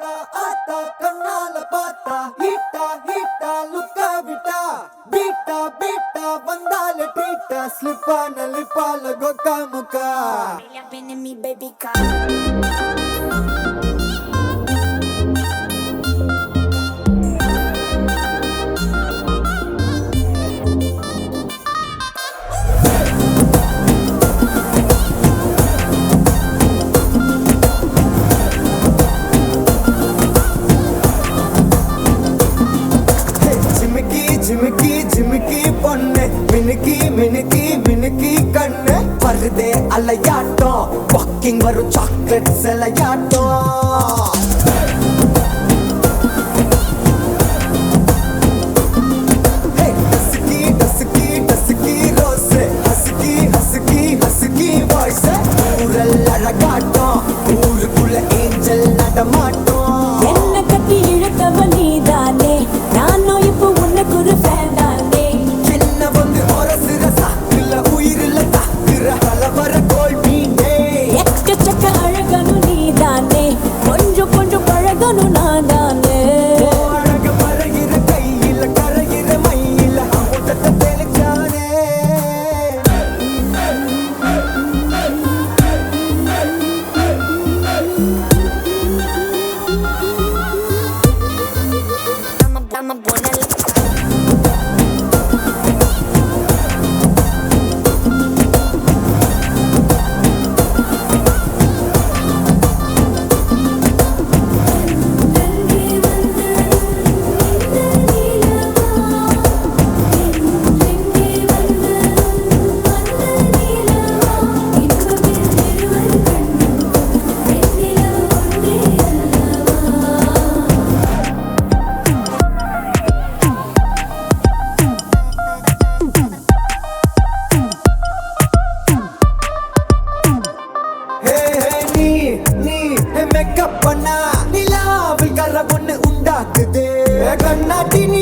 ஆத்தா ஆத்தா கண்ணால பார்த்தா ஹீட்டா ஹீட்டா லுக்கா விட்டா பீட்டா பீட்டா வந்தால ட்ரீட்டா ஸ்லிப்பான லிப்பால கொக்கா முக்கா baby come ஜிமிக்கி ஜிமிக்கி பொண்ணு மினுக்கி மினுக்கி மினுக்கி கண்ணு வருதே அலையாட்டம் வாக்கிங் வரும் சாக்லேட் செலையாட்டம் ஊருக்குள்ள ஏஞ்சல் நடமாட்டோம் என்ன கட்டி இழுத்தவ நீதானே நானும் இப்போ உனக்கு ஒரு ஃபேன் தானே என்ன வந்து ஒரசுற சாக்குல உயிரில தாக்குற கலவர கோல் மீனே எக்கச்சக்க அழகனும் நீதானே கொஞ்சம் கொஞ்சம் பழகனும் நான் தானே அழக மறைகிற கையில கரைகிற மயில அமுதத்தை தெளிச்சானே I'm a buena மேக்கப் பண்ணா நிலாவில் கர ஒண்ணு உண்டாக்குது கண்ணாட்டி நீ